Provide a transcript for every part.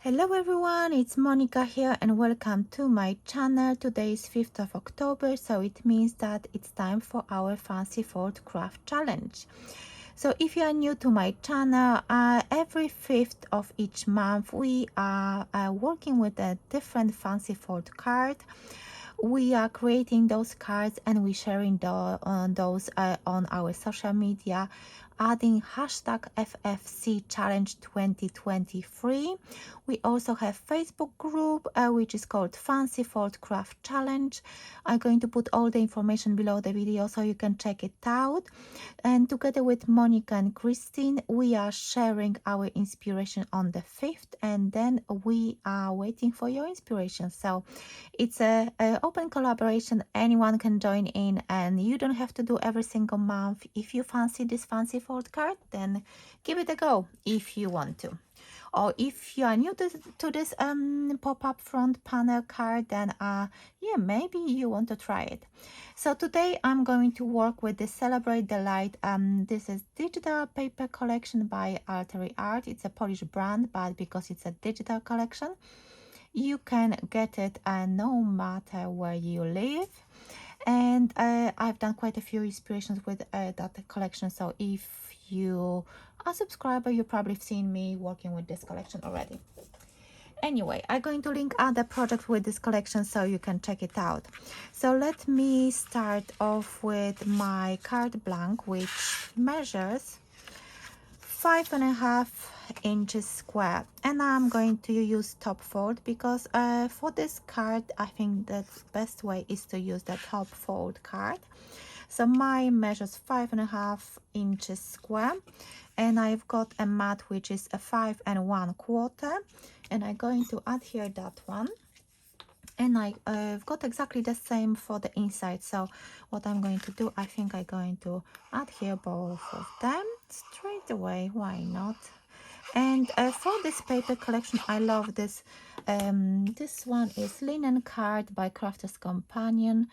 Hello everyone, it's Monika here and welcome to my channel. Today is 5th of October, so it means that it's time for our Fancy Fold Craft Challenge. So if you are new to my channel, every 5th of each month we are working with a different Fancy Fold card. We are creating those cards and we sharing those on our social media, adding hashtag FFC Challenge 2023. We also have Facebook group which is called Fancy Fold Craft Challenge. I'm going to put all the information below the video so you can check it out. And together with Monica and Christine, we are sharing our inspiration on the 5th, and then we are waiting for your inspiration. So it's a open collaboration. Anyone can join in and you don't have to do every single month. If you fancy this Fancy Fold card, then give it a go if you want to. Or if you are new to this pop-up front panel card, then yeah, maybe you want to try it. So today I'm going to work with the Celebrate the Light. This is digital paper collection by Altery Art. It's a Polish brand, but because it's a digital collection, you can get it no matter where you live. And I've done quite a few inspirations with that collection, so if you are a subscriber, you probably have seen me working with this collection already. Anyway, I'm going to link other projects with this collection so you can check it out. So let me start off with my card blank, which measures 5.5 inches square, and I'm going to use top fold because for this card I think the best way is to use the top fold card. So mine measures 5.5 inches square, and I've got a mat which is a 5 1/4, and I'm going to adhere that one. And I've got exactly the same for the inside. So what I'm going to do, I think I'm going to adhere both of them straight away. Why not? And for this paper collection, I love this. This one is Linen Card by Crafter's Companion.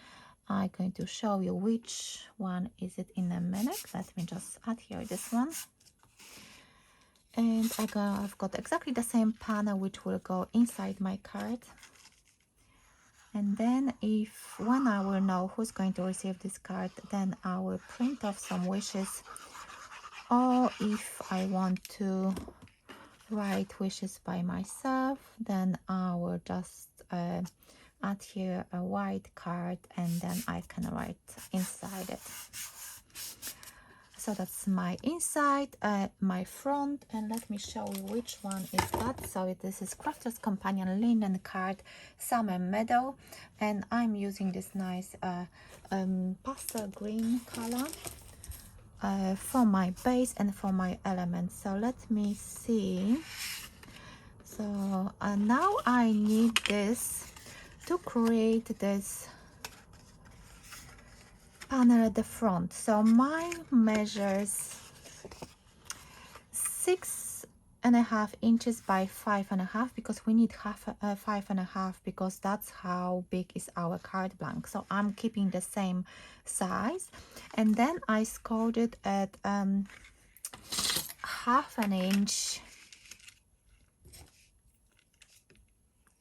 I'm going to show you which one is it in a minute. Let me just adhere this one. And I've got exactly the same panel which will go inside my card. And then when I will know who's going to receive this card, then I will print off some wishes. Or if I want to write wishes by myself, then I will just add here a white card and then I can write inside it. So that's my inside, my front, and let me show you which one is that. So this is Crafter's Companion Linen Card Summer Meadow, and I'm using this nice pastel green color for my base and for my elements. So let me see. So now I need this to create this panel at the front. So mine measures 6.5 inches by 5.5 because we need 5.5 because that's how big is our card blank. So I'm keeping the same size, and then I scored it at half an inch,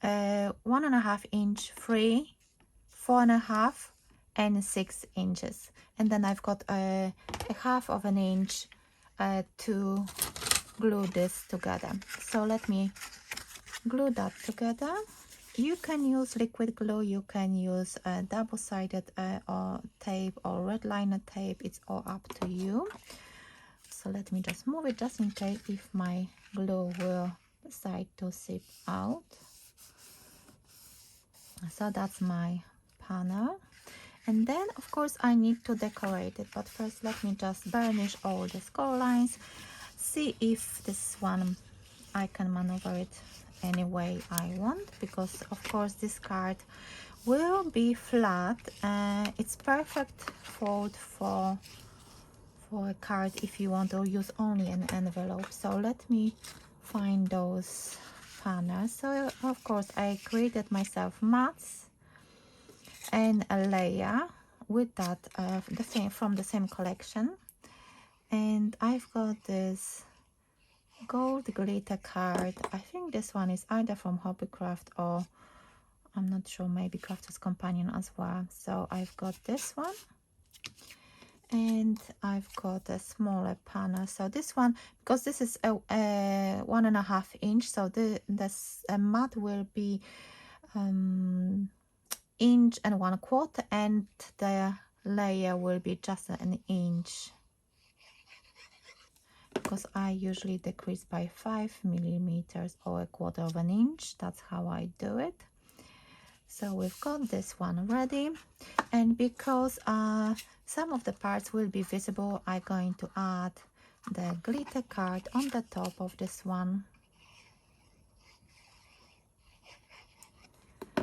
1.5 inch, 3, 4.5, and 6 inches, and then I've got a half of an inch to glue this together. So let me glue that together. You can use liquid glue, you can use a double-sided or tape or red liner tape. It's all up to you. So let me just move it just in case if my glue will decide to seep out. So that's my panel. And then of course I need to decorate it, but first let me just burnish all the score lines, see if this one I can maneuver it any way I want, because of course this card will be flat. It's perfect fold for a card if you want to use only an envelope. So let me find those panels. So of course I created myself mats and a layer with that from the same collection, and I've got this gold glitter card. I think this one is either from Hobbycraft or I'm not sure, maybe Crafter's Companion as well. So I've got this one and I've got a smaller panel. So this one, because this is a 1.5 inch, so the mat will be 1.25 inches and the layer will be just 1 inch, because I usually decrease by 5 millimeters or 1/4 inch. That's how I do it. So we've got this one ready, and because some of the parts will be visible, I'm going to add the glitter card on the top of this one,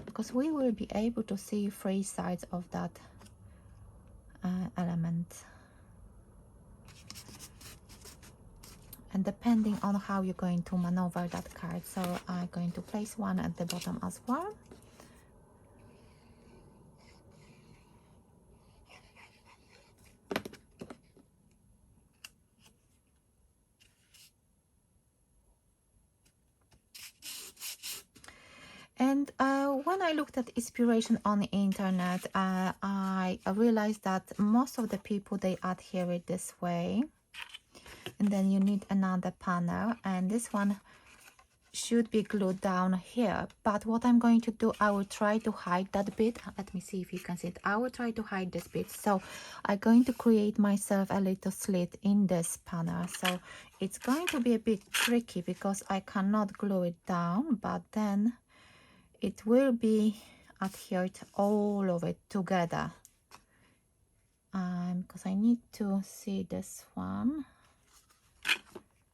because we will be able to see 3 sides of that element. And depending on how you're going to maneuver that card, so I'm going to place one at the bottom as well. And when I looked at inspiration on the internet, I realized that most of the people, they adhere it this way. And then you need another panel, and this one should be glued down here. But what I'm going to do, I will try to hide that bit. Let me see if you can see it. I will try to hide this bit. So I'm going to create myself a little slit in this panel. So it's going to be a bit tricky because I cannot glue it down, but then it will be adhered all of it together. Because I need to see this one.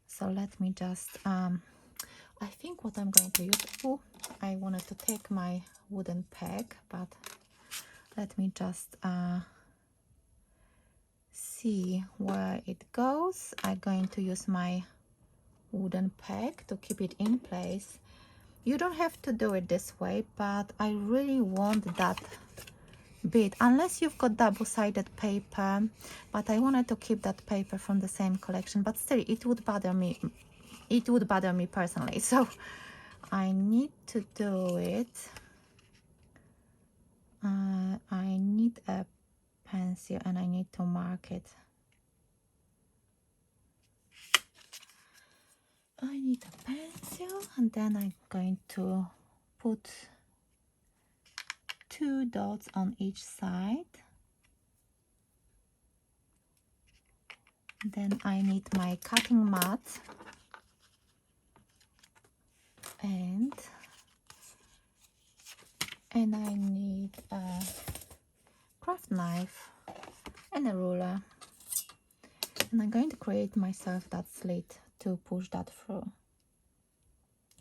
So let me just, I think what I'm going to use, oh, I wanted to take my wooden peg, but let me just see where it goes. I'm going to use my wooden peg to keep it in place. You don't have to do it this way, but I really want that bit, unless you've got double-sided paper, but I wanted to keep that paper from the same collection, but still it would bother me personally, so I need to do it. I need a pencil and I need to mark it. I need a pencil, and then I'm going to put 2 dots on each side. Then I need my cutting mat and I need a craft knife and a ruler, and I'm going to create myself that slit to push that through.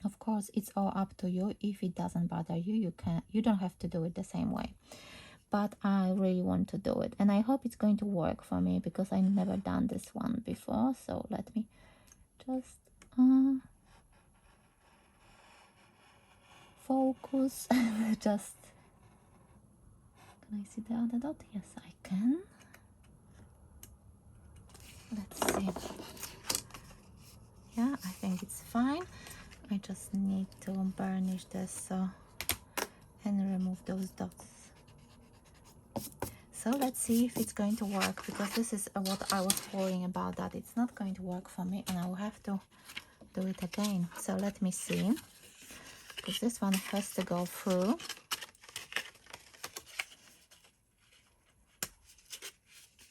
Of course, it's all up to you. If it doesn't bother you, you don't have to do it the same way, but I really want to do it, and I hope it's going to work for me because I've never done this one before. So let me just focus. Just, can I see the other dot? Yes, I can. Let's see. Yeah, I think it's fine. I just need to burnish this and remove those dots. So let's see if it's going to work, because this is what I was worrying about, that it's not going to work for me and I will have to do it again. So let me see, because this one has to go through.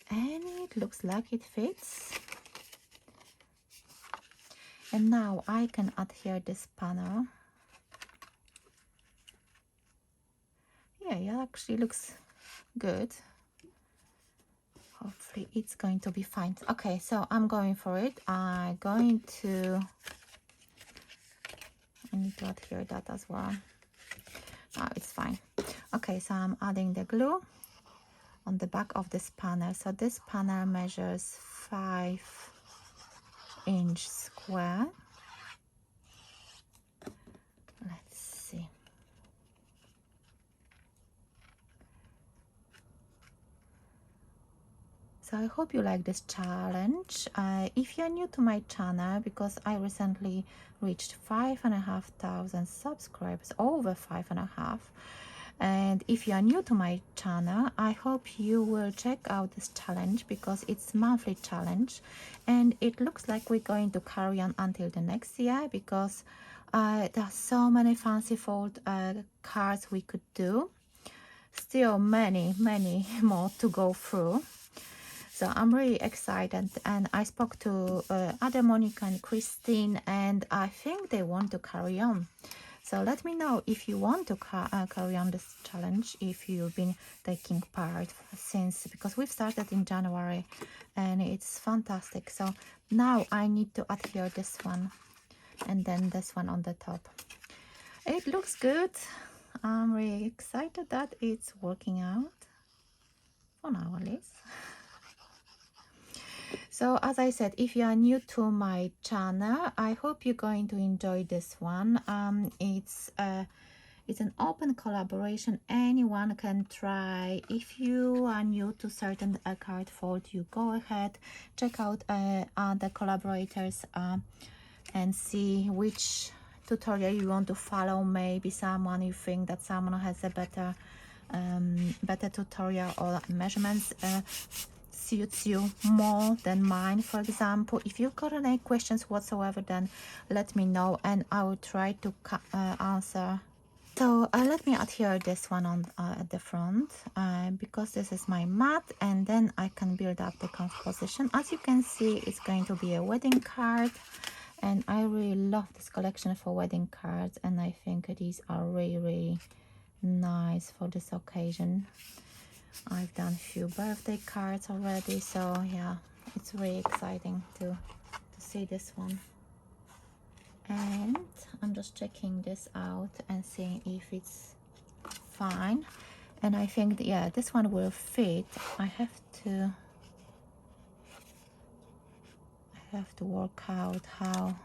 And it looks like it fits. And now I can adhere this panel. Yeah, it actually looks good. Hopefully it's going to be fine. Okay, so I'm going for it. I need to adhere that as well. Oh, it's fine. Okay, so I'm adding the glue on the back of this panel. So this panel measures 5-inch square. Let's see. So I hope you like this challenge. If you're new to my channel, because I recently reached 5,500 subscribers, over 5,500. And if you are new to my channel, I hope you will check out this challenge because it's monthly challenge, and it looks like we're going to carry on until the next year because there are so many fancy fold cards we could do. Still many more to go through. So I'm really excited, and I spoke to other Monika and Christine, and I think they want to carry on. So let me know if you want to carry on this challenge, if you've been taking part since, because we've started in January and it's fantastic. So now I need to adhere this one and then this one on the top. It looks good. I'm really excited that it's working out for now at least. So as I said, if you are new to my channel, I hope you're going to enjoy this one. It's an open collaboration. Anyone can try. If you are new to certain card fold, you go ahead, check out other collaborators and see which tutorial you want to follow. Maybe someone you think that someone has a better tutorial or measurements suits you more than mine, for example. If you've got any questions whatsoever, then let me know and I will try to answer. So let me adhere this one on at the front because this is my mat, and then I can build up the composition. As you can see, it's going to be a wedding card, and I really love this collection for wedding cards, and I think these are really nice for this occasion. I've done a few birthday cards already, so yeah, it's really exciting to see this one. And I'm just checking this out and seeing if it's fine, and I think that, yeah, this one will fit. I have to work out how.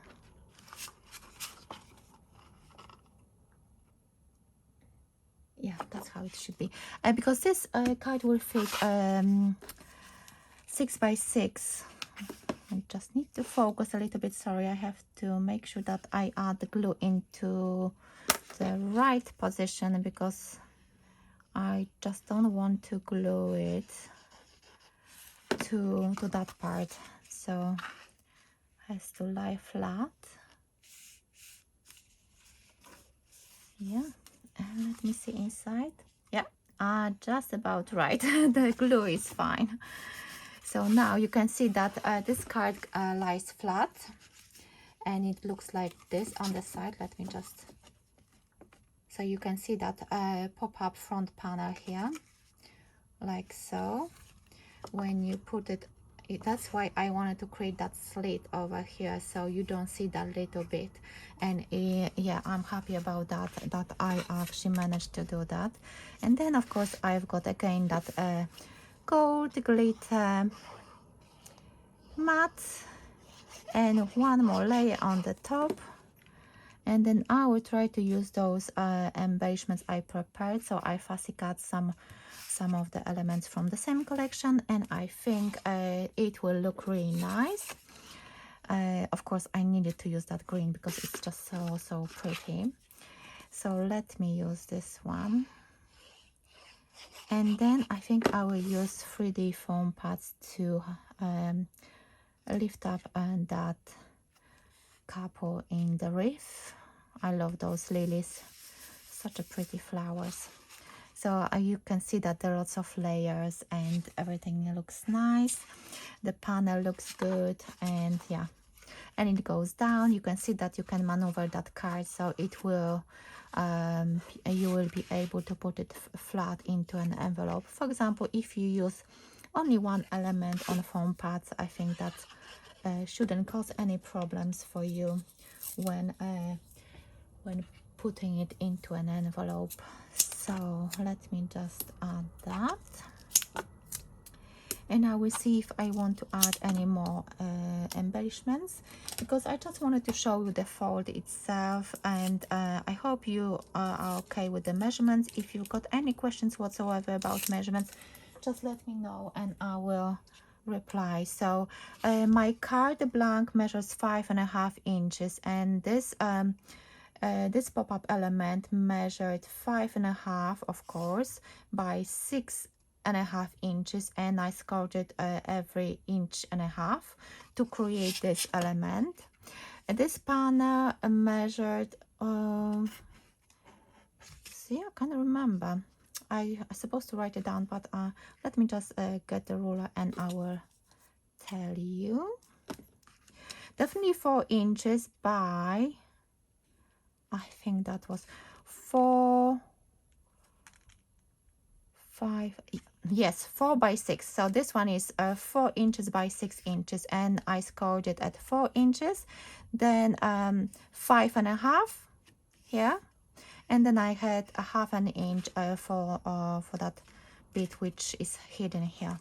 Yeah, that's how it should be, because this card will fit 6 by 6. I just need to focus a little bit. Sorry, I have to make sure that I add the glue into the right position because I just don't want to glue it to that part, so it has to lie flat. Yeah, and let me see inside. Yeah, just about right. The glue is fine. So now you can see that this card lies flat, and it looks like this on the side. Let me just, so you can see that pop-up front panel here, like so. When you put it, that's why I wanted to create that slit over here, so you don't see that little bit. And yeah, I'm happy about that I actually managed to do that. And then of course I've got again that gold glitter matte and one more layer on the top, and then I will try to use those embellishments I prepared. So I fussy cut some of the elements from the same collection, and I think it will look really nice. Of course I needed to use that green because it's just so pretty. So let me use this one, and then I think I will use 3D foam pads to lift up that couple in the reef. I love those lilies, such a pretty flowers. So you can see that there are lots of layers and everything looks nice. The panel looks good, and yeah, and it goes down. You can see that you can maneuver that card, so it will you will be able to put it flat into an envelope. For example, if you use only one element on foam pads, I think that shouldn't cause any problems for you when putting it into an envelope. So let me just add that, and I will see if I want to add any more embellishments, because I just wanted to show you the fold itself, and I hope you are okay with the measurements. If you've got any questions whatsoever about measurements, just let me know and I will reply. So my card blank measures 5.5 inches, and this pop-up element measured 5.5, of course, by 6.5 inches, and I scored it every 1.5 to create this element. And this panel measured see, I can't remember. I supposed to write it down, but let me just get the ruler and I will tell you. Definitely 4 inches by, I think that was 4, 5, yes, 4 by 6. So this one is 4 inches by 6 inches, and I scored it at 4 inches. Then 5.5 here, and then I had a 1/2 inch for that bit which is hidden here.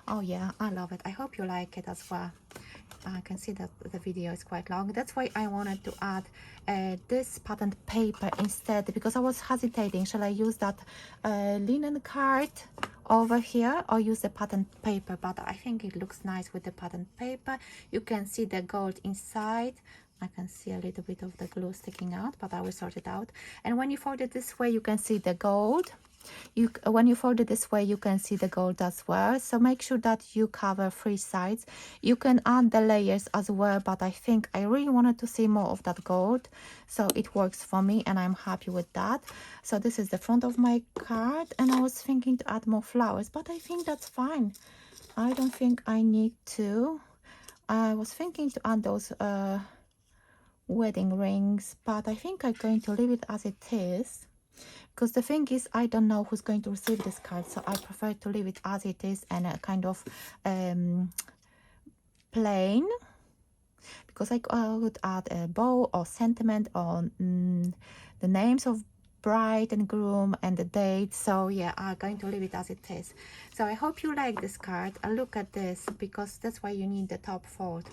Oh yeah, I love it. I hope you like it as well. I can see that the video is quite long. That's why I wanted to add this patterned paper instead, because I was hesitating. Shall I use that linen card over here or use the patterned paper? But I think it looks nice with the patterned paper. You can see the gold inside. I can see a little bit of the glue sticking out, but I will sort it out. And when you fold it this way, you can see the gold. When you fold it this way, you can see the gold as well. So make sure that you cover 3 sides. You can add the layers as well, but I think I really wanted to see more of that gold, so it works for me and I'm happy with that. So this is the front of my card, and I was thinking to add more flowers, but I think that's fine. I don't think I need to. I was thinking to add those wedding rings, but I think I'm going to leave it as it is, because the thing is, I don't know who's going to receive this card, so I prefer to leave it as it is and kind of plain, because I would add a bow or sentiment or the names of bride and groom and the date. So yeah, I'm going to leave it as it is. So I hope you like this card. Look at this, because that's why you need the top fold.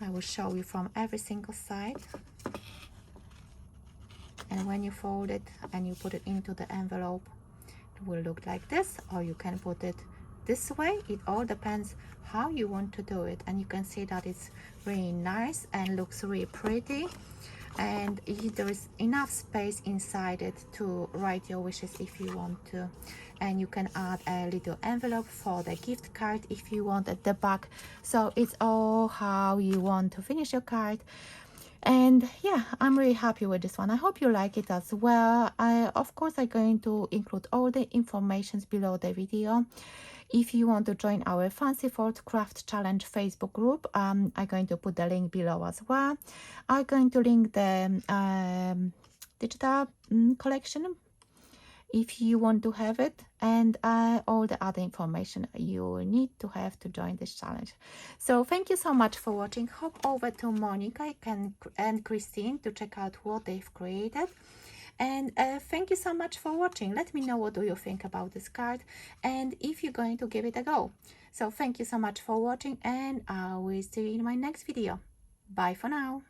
I will show you from every single side. And when you fold it and you put it into the envelope, it will look like this, or you can put it this way. It all depends how you want to do it, and you can see that it's really nice and looks really pretty, and there is enough space inside it to write your wishes if you want to. And you can add a little envelope for the gift card if you want at the back. So it's all how you want to finish your card. And yeah, I'm really happy with this one. I hope you like it as well. Of course, I'm going to include all the informations below the video. If you want to join our Fancy Fold Craft Challenge Facebook group, I'm going to put the link below as well. I'm going to link the digital collection if you want to have it, and all the other information you need to have to join this challenge. So thank you so much for watching. Hop over to Monika and Christine to check out what they've created. And thank you so much for watching. Let me know what do you think about this card and if you're going to give it a go. So thank you so much for watching, and I will see you in my next video. Bye for now.